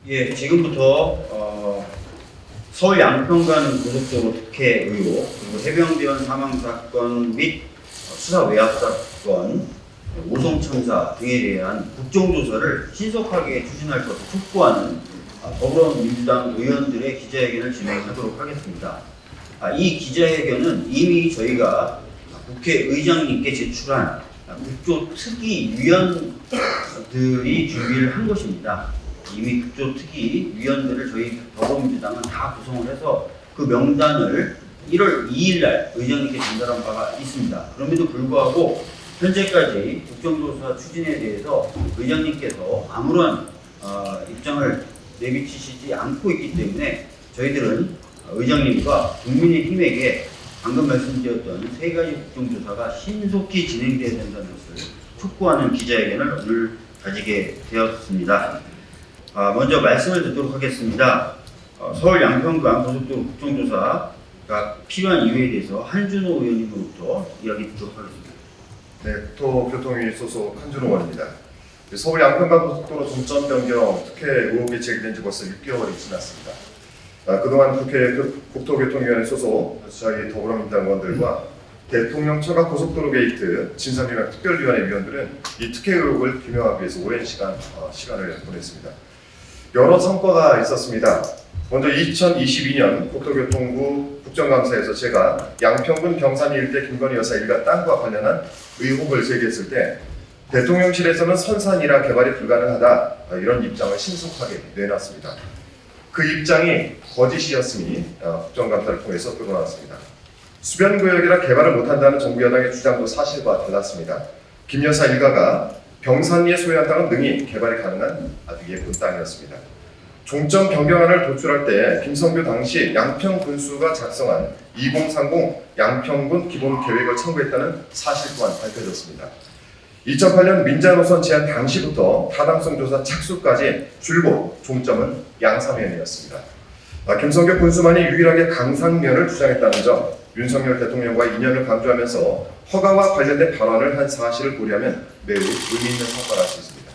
예, 지금부터 서울 양평 가는 고속도로 특혜 의혹, 그리고 해병대원 사망 사건 및 수사 외압 사건, 오송 참사 등에 대한 국정조사를 신속하게 추진할 것을 촉구하는 더불어민주당 의원들의 기자회견을 진행하도록 하겠습니다. 이 기자회견은 이미 저희가 국회의장님께 제출한 국조특위위원들이 준비를 한 것입니다. 이미 국조특위위원들을 저희 더불어민주당은 다 구성을 해서 그 명단을 1월 2일 날 의장님께 전달한 바가 있습니다. 그럼에도 불구하고 현재까지 국정조사 추진에 대해서 의장님께서 아무런 입장을 내비치시지 않고 있기 때문에 저희들은 의장님과 국민의힘에게 방금 말씀드렸던 세 가지 국정조사가 신속히 진행돼야 된다는 것을 촉구하는 기자회견을 오늘 가지게 되었습니다. 먼저 말씀을 듣도록 하겠습니다. 서울 양평간 고속도로 국정조사가 필요한 이유에 대해서 한준호 의원님으로부터 이야기 듣도록 하겠습니다. 네, 국토교통위 소속 한준호 의원입니다. 서울 양평간 고속도로 종점 변경 특혜 의혹이 제기된 지 벌써 6개월이 지났습니다. 그동안 국회 국토교통위원회 소속 저희 더불어민주당 의원들과 대통령 처가 고속도로 게이트 진상규명 특별위원회 위원들은 이 특혜 의혹을 규명하기 위해서 오랜 시간을 보냈습니다. 여러 성과가 있었습니다. 먼저 2022년 국토교통부 국정감사에서 제가 양평군 경산리 일대 김건희 여사 일가 땅과 관련한 의혹을 제기했을 때 대통령실에서는 선산이라 개발이 불가능하다 이런 입장을 신속하게 내놨습니다. 그 입장이 거짓이었으니 국정감사를 통해서 드러났습니다. 수변구역이라 개발을 못한다는 정부 여당의 주장도 사실과 달랐습니다. 김 여사 일가가 경산리에 소유한 땅은 능히 개발이 가능한 아주 예쁜 땅이었습니다. 종점 변경안을 도출할 때 김성규 당시 양평 군수가 작성한 2030 양평군 기본 계획을 참고했다는 사실 또한 밝혀졌습니다. 2008년 민자노선 제안 당시부터 타당성 조사 착수까지 줄곧 종점은 양사면이었습니다. 김성규 군수만이 유일하게 강상면을 주장했다는 점, 윤석열 대통령과 인연을 강조하면서 허가와 관련된 발언을 한 사실을 고려하면 매우 의미 있는 성과를 할 수 있습니다.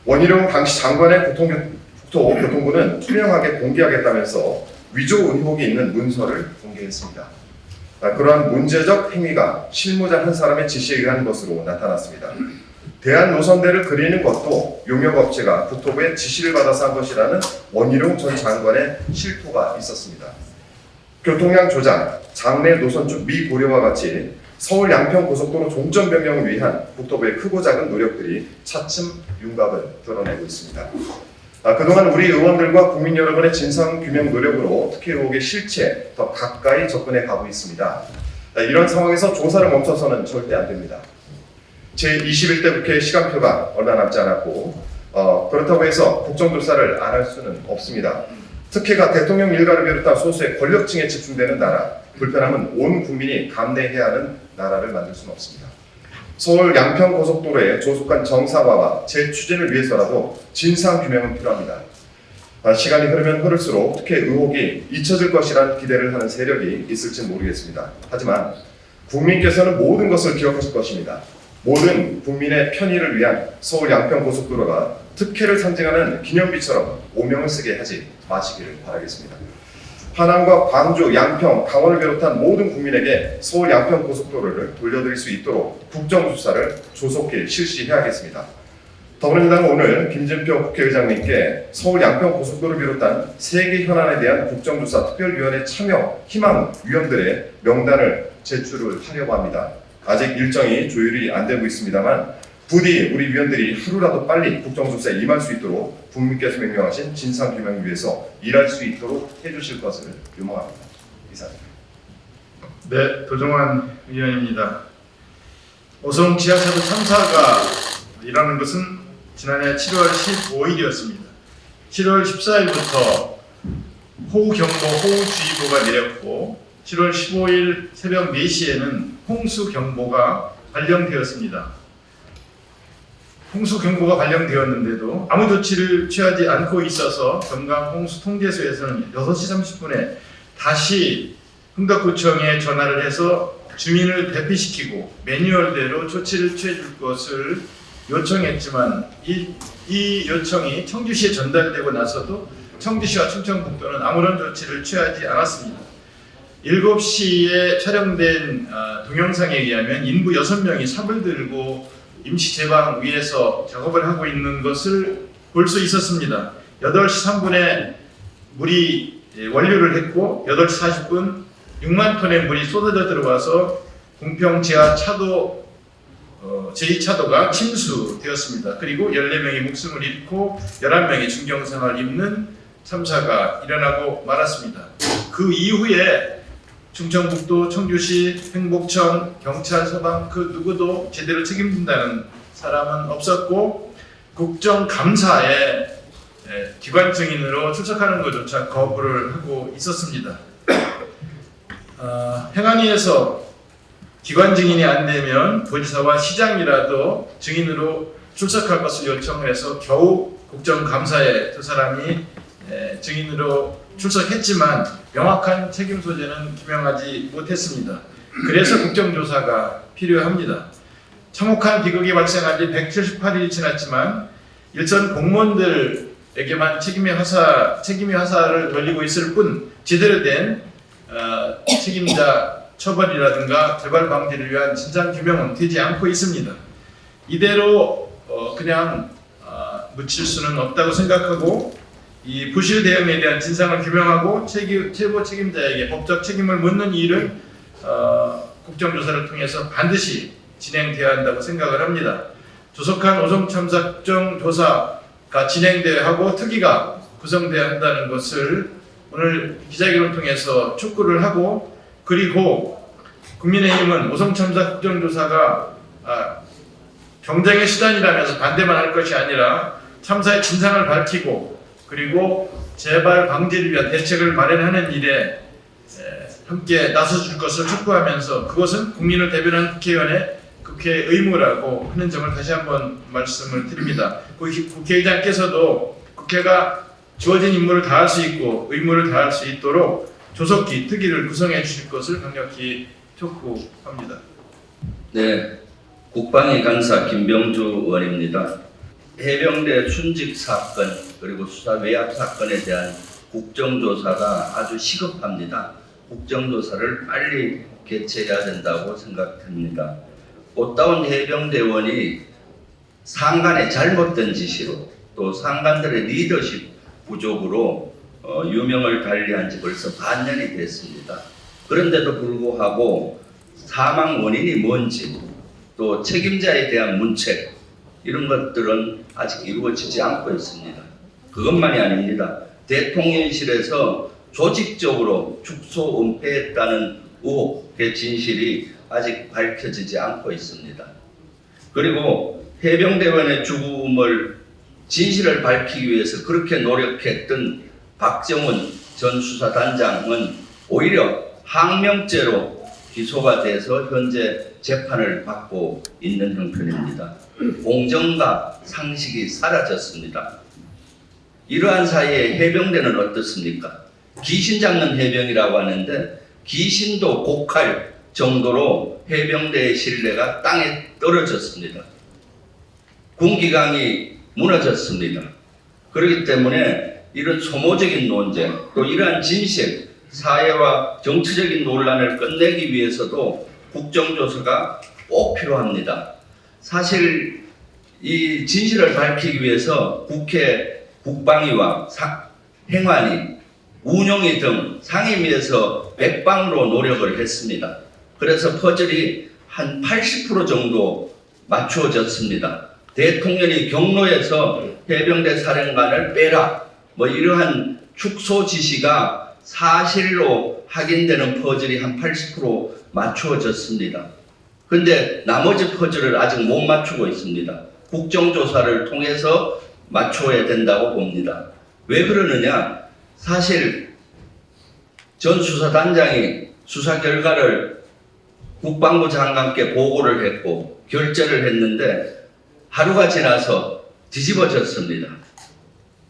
원희룡 당시 장관의 국토교통부는 투명하게 공개하겠다면서 위조 의혹이 있는 문서를 공개했습니다. 그러한 문제적 행위가 실무자 한 사람의 지시에 의한 것으로 나타났습니다. 대한노선대를 그리는 것도 용역업체가 국토부의 지시를 받아서 한 것이라는 원희룡 전 장관의 실토가 있었습니다. 교통량 조장, 장내 노선축 미고려와 같이 서울 양평 고속도로 종점 변경을 위한 국토부의 크고 작은 노력들이 차츰 윤곽을 드러내고 있습니다. 그동안 우리 의원들과 국민 여러분의 진상규명 노력으로 특혜 의혹의 실체 더 가까이 접근해 가고 있습니다. 이런 상황에서 조사를 멈춰서는 절대 안 됩니다. 제21대 국회 시간표가 얼마 남지 않았고 그렇다고 해서 국정조사를 안 할 수는 없습니다. 특혜가 대통령 일가를 비롯한 소수의 권력층에 집중되는 나라, 불편함은 온 국민이 감내해야 하는 나라를 만들 수는 없습니다. 서울 양평 고속도로의 조속한 정상화와 재추진을 위해서라도 진상규명은 필요합니다. 시간이 흐르면 흐를수록 특혜 의혹이 잊혀질 것이라는 기대를 하는 세력이 있을지는 모르겠습니다. 하지만 국민께서는 모든 것을 기억하실 것입니다. 모든 국민의 편의를 위한 서울 양평 고속도로가 특혜를 상징하는 기념비처럼 오명을 쓰게 하지 마시기를 바라겠습니다. 하남과 광주, 양평, 강원을 비롯한 모든 국민에게 서울 양평 고속도로를 돌려드릴 수 있도록 국정조사를 조속히 실시해야겠습니다. 더불어민주당은 오늘 김진표 국회의장님께 서울 양평 고속도로를 비롯한 세 개 현안에 대한 국정조사 특별위원회 참여 희망 위원들의 명단을 제출을 하려고 합니다. 아직 일정이 조율이 안 되고 있습니다만 부디 우리 위원들이 하루라도 빨리 국정조사에 임할 수 있도록 국민께서 명령하신 진상규명을 위해서 일할 수 있도록 해주실 것을 요청합니다. 이상입니다. 네, 도정환 의원입니다. 오송 지하차도 참사가 일어난 것은 지난해 7월 15일이었습니다. 7월 14일부터 호우경보, 호우주의보가 내렸고 7월 15일 새벽 4시에는 홍수경보가 발령되었습니다. 홍수경보가 발령되었는데도 아무 조치를 취하지 않고 있어서 경강 홍수통제소에서는 6시 30분에 다시 흥덕구청에 전화를 해서 주민을 대피시키고 매뉴얼대로 조치를 취해줄 것을 요청했지만 이 요청이 청주시에 전달되고 나서도 청주시와 충청북도는 아무런 조치를 취하지 않았습니다. 7시에 촬영된 동영상에 의하면 인부 6명이 삽을 들고 임시 제방 위에서 작업을 하고 있는 것을 볼 수 있었습니다. 8시 3분에 물이 원료를 했고 8시 40분 6만 톤의 물이 쏟아져 들어와서 공평 지하 차도 제2차도가 침수되었습니다. 그리고 14명이 목숨을 잃고 11명이 중경상을 입는 참사가 일어나고 말았습니다. 그 이후에 충청북도, 청주시, 행복청, 경찰, 소방 그 누구도 제대로 책임진다는 사람은 없었고 국정감사에 기관 증인으로 출석하는 것조차 거부를 하고 있었습니다. 행안위에서 기관 증인이 안 되면 도지사와 시장이라도 증인으로 출석할 것을 요청을 해서 겨우 국정감사에 두 사람이 증인으로 출석했지만 명확한 책임 소재는 규명하지 못했습니다. 그래서 국정조사가 필요합니다. 참혹한 비극이 발생한 지 178일이 지났지만 일선 공무원들에게만 책임의 화살을 돌리고 있을 뿐 제대로 된 책임자 처벌이라든가 재발 방지를 위한 진상 규명은 되지 않고 있습니다. 이대로 그냥 묻힐 수는 없다고 생각하고 이 부실 대응에 대한 진상을 규명하고 최고 책임자에게 법적 책임을 묻는 일을 국정조사를 통해서 반드시 진행돼야 한다고 생각을 합니다. 조속한 오송 참사 국정조사가 진행돼야 하고 특위가 구성돼야 한다는 것을 오늘 기자회견을 통해서 촉구를 하고 그리고 국민의힘은 오송 참사 국정조사가 경쟁의 수단이라면서 반대만 할 것이 아니라 참사의 진상을 밝히고 그리고 재발 방지를 위한 대책을 마련하는 일에 함께 나서줄 것을 촉구하면서 그것은 국민을 대변하는 국회의원의 국회의 의무라고 하는 점을 다시 한번 말씀을 드립니다. 국회의장께서도 국회가 주어진 임무를 다할 수 있고 의무를 다할 수 있도록 조속히 특위를 구성해 주실 것을 강력히 촉구합니다. 네, 국방위 간사 김병주 의원입니다. 해병대 순직 사건 그리고 수사 외압 사건에 대한 국정조사가 아주 시급합니다. 국정조사를 빨리 개최해야 된다고 생각합니다. 꽃다운 해병대원이 상관의 잘못된 지시로 또 상관들의 리더십 부족으로 유명을 달리한 지 벌써 반년이 됐습니다. 그런데도 불구하고 사망 원인이 뭔지 또 책임자에 대한 문책 이런 것들은 아직 이루어지지 않고 있습니다. 그것만이 아닙니다. 대통령실에서 조직적으로 축소 은폐했다는 의혹의 진실이 아직 밝혀지지 않고 있습니다. 그리고 해병대원의 죽음을 진실을 밝히기 위해서 그렇게 노력했던 박정훈 전 수사단장은 오히려 항명죄로 기소가 돼서 현재 재판을 받고 있는 형편입니다. 공정과 상식이 사라졌습니다. 이러한 사이에 해병대는 어떻습니까? 귀신 잡는 해병이라고 하는데 귀신도 곡할 정도로 해병대의 신뢰가 땅에 떨어졌습니다. 군기강이 무너졌습니다. 그렇기 때문에 이런 소모적인 논쟁 또 이러한 진실 사회와 정치적인 논란을 끝내기 위해서도 국정조사가 꼭 필요합니다. 사실 이 진실을 밝히기 위해서 국회 국방위와 행안위 운영위 등 상임위에서 백방으로 노력을 했습니다. 그래서 퍼즐이 한 80% 정도 맞추어졌습니다. 대통령이 경로에서 해병대 사령관을 빼라 뭐 이러한 축소 지시가 사실로 확인되는 퍼즐이 한 80% 맞추어졌습니다. 근데 나머지 퍼즐을 아직 못 맞추고 있습니다. 국정조사를 통해서 맞춰야 된다고 봅니다. 왜 그러느냐? 사실 전 수사단장이 수사 결과를 국방부 장관께 보고를 했고 결재를 했는데 하루가 지나서 뒤집어졌습니다.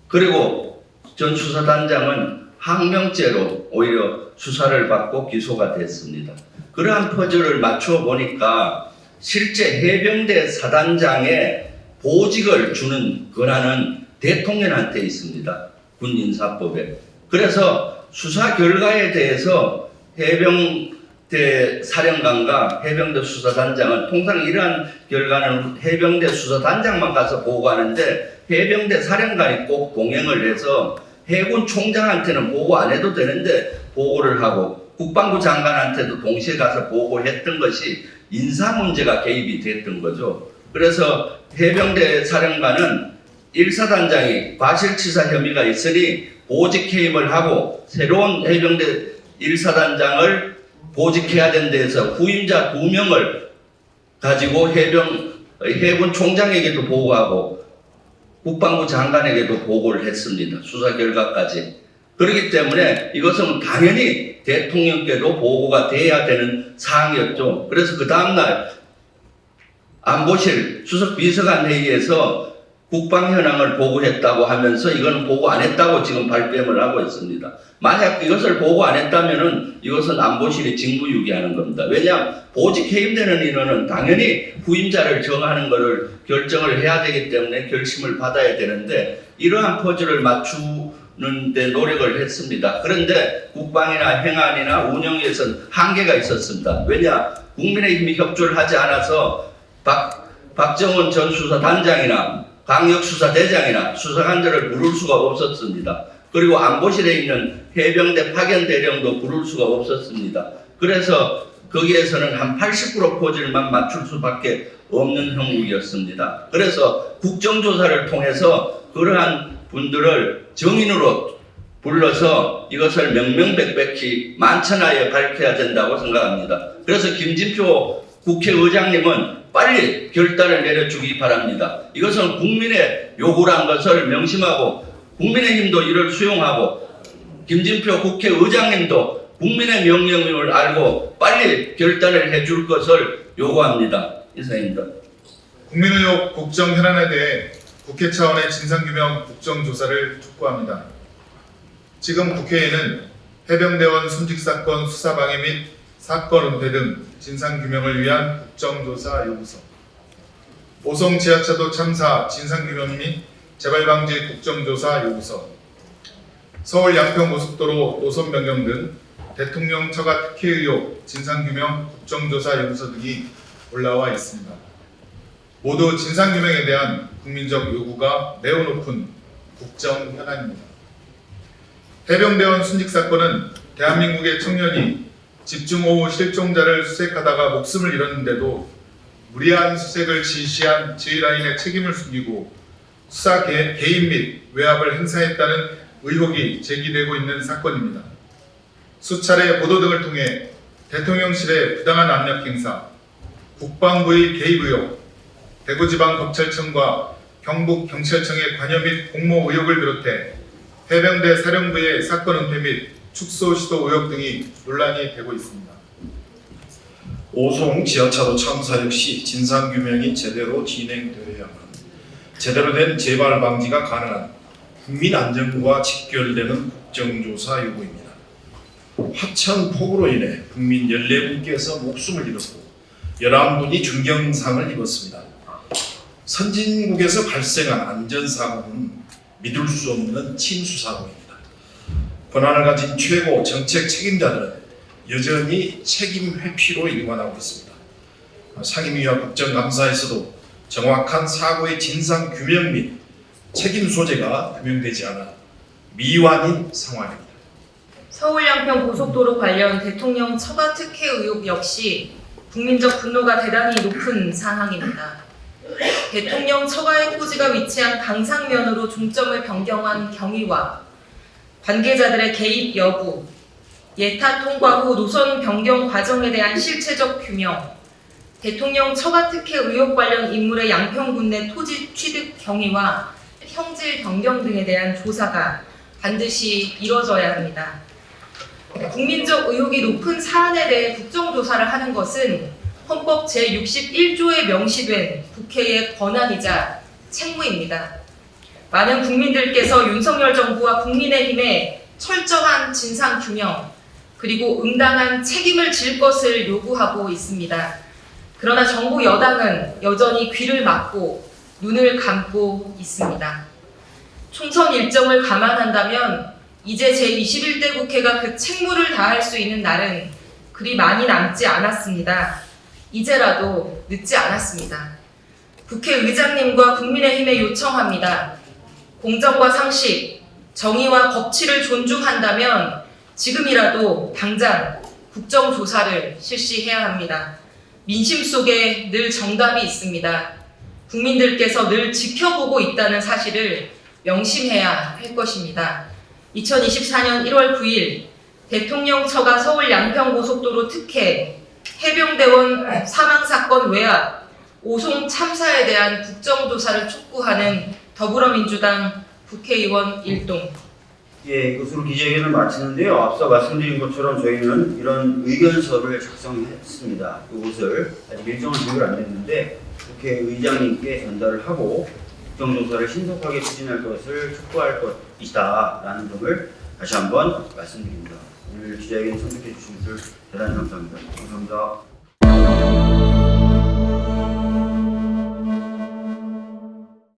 그리고 전 수사단장은 항명죄로 오히려 수사를 받고 기소가 됐습니다. 그러한 퍼즐을 맞추어 보니까 실제 해병대 사단장의 보직을 주는 권한은 대통령한테 있습니다. 군인사법에. 그래서 수사 결과에 대해서 해병대 사령관과 해병대 수사단장은 통상 이러한 결과는 해병대 수사단장만 가서 보고하는데 해병대 사령관이 꼭 동행을 해서 해군 총장한테는 보고 안 해도 되는데 보고를 하고 국방부 장관한테도 동시에 가서 보고했던 것이 인사 문제가 개입이 됐던 거죠. 그래서 해병대 사령관은 1사단장이 과실치사 혐의가 있으니 보직 해임을 하고 새로운 해병대 1사단장을 보직해야 된다 해서 후임자 2명을 가지고 해군 총장에게도 보고하고 국방부 장관에게도 보고를 했습니다. 수사 결과까지. 그렇기 때문에 이것은 당연히 대통령께도 보고가 돼야 되는 사항이었죠. 그래서 그 다음날 안보실 수석비서관 회의에서 국방 현황을 보고했다고 하면서 이거는 보고 안 했다고 지금 발뺌을 하고 있습니다. 만약 이것을 보고 안 했다면은 이것은 안보실이 직무유기하는 겁니다. 왜냐하면 보직 해임되는 인원은 당연히 후임자를 정하는 것을 결정을 해야 되기 때문에 결심을 받아야 되는데 이러한 퍼즐을 맞추는 데 노력을 했습니다. 그런데 국방이나 행안이나 운영에서는 한계가 있었습니다. 왜냐? 국민의힘이 협조를 하지 않아서 박정원 전 수사단장이나 강력수사대장이나 수사관들을 부를 수가 없었습니다. 그리고 안보실에 있는 해병대 파견대령도 부를 수가 없었습니다. 그래서 거기에서는 한 80% 퍼즐만 맞출 수밖에 없는 형국이었습니다. 그래서 국정조사를 통해서 그러한 분들을 정인으로 불러서 이것을 명명백백히 만천하에 밝혀야 된다고 생각합니다. 그래서 김진표 국회의장님은 빨리 결단을 내려주기 바랍니다. 이것은 국민의 요구란 것을 명심하고 국민의힘도 이를 수용하고 김진표 국회의장님도 국민의 명령을 알고 빨리 결단을 해줄 것을 요구합니다. 이상입니다. 국민의혹 국정 현안에 대해 국회 차원의 진상규명 국정조사를 촉구합니다. 지금 국회에는 해병대원 순직사건 수사방해 및 사건 은폐 등 진상규명을 위한 국정조사 요구서, 오송 지하차도 참사 진상규명 및 재발방지 국정조사 요구서, 서울 양평고속도로 노선 변경 등 대통령 처가 특혜 의혹 진상규명 국정조사 요구서 등이 올라와 있습니다. 모두 진상규명에 대한 국민적 요구가 매우 높은 국정 현안입니다. 해병대원 순직사건은 대한민국의 청년이 집중호우 실종자를 수색하다가 목숨을 잃었는데도 무리한 수색을 지시한 지휘라인의 책임을 숨기고 수사 개입 및 외압을 행사했다는 의혹이 제기되고 있는 사건입니다. 수차례 보도 등을 통해 대통령실의 부당한 압력 행사, 국방부의 개입 의혹, 대구지방검찰청과 경북경찰청의 관여 및 공모 의혹을 비롯해 해병대 사령부의 사건 은폐 및 축소 시도 의혹 등이 논란이 되고 있습니다. 오송 지하차도 참사 역시 진상규명이 제대로 진행되어야만 제대로 된 재발 방지가 가능한 국민 안전과 직결되는 국정조사 요구입니다. 화천 폭우로 인해 국민 14분께서 목숨을 잃었고 11분이 중경상을 입었습니다. 선진국에서 발생한 안전사고는 믿을 수 없는 침수사고입니다. 권한을 가진 최고 정책 책임자들은 여전히 책임 회피로 일관하고 있습니다. 상임위와 국정감사에서도 정확한 사고의 진상 규명 및 책임 소재가 규명되지 않아 미완인 상황입니다. 서울 양평 고속도로 관련 대통령 처가 특혜 의혹 역시 국민적 분노가 대단히 높은 사항입니다. 대통령 처가의 토지가 위치한 강상면으로 중점을 변경한 경위와 관계자들의 개입 여부, 예타 통과 후 노선 변경 과정에 대한 실체적 규명, 대통령 처가 특혜 의혹 관련 인물의 양평군 내 토지 취득 경위와 형질 변경 등에 대한 조사가 반드시 이뤄져야 합니다. 국민적 의혹이 높은 사안에 대해 국정조사를 하는 것은 헌법 제61조에 명시된 국회의 권한이자 책무입니다. 많은 국민들께서 윤석열 정부와 국민의힘에 철저한 진상규명 그리고 응당한 책임을 질 것을 요구하고 있습니다. 그러나 정부 여당은 여전히 귀를 막고 눈을 감고 있습니다. 총선 일정을 감안한다면 이제 제21대 국회가 그 책무를 다할 수 있는 날은 그리 많이 남지 않았습니다. 이제라도 늦지 않았습니다. 국회의장님과 국민의힘에 요청합니다. 공정과 상식, 정의와 법치를 존중한다면 지금이라도 당장 국정조사를 실시해야 합니다. 민심 속에 늘 정답이 있습니다. 국민들께서 늘 지켜보고 있다는 사실을 명심해야 할 것입니다. 2024년 1월 9일 대통령 처가 서울 양평고속도로 특혜, 해병대원 사망사건 외압, 오송 참사에 대한 국정조사를 촉구하는 더불어민주당 국회의원 일동. 예, 이것으로 기자회견을 마치는데요. 앞서 말씀드린 것처럼 저희는 이런 의견서를 작성했습니다. 이것을 아직 일정은 조율 안 됐는데 국회의장님께 전달을 하고 국정조사를 신속하게 추진할 것을 촉구할 것이다 라는 점을 다시 한번 말씀드립니다. 오늘 기자회견 참석해 주신 것을 대단히 감사합니다. 감사합니다.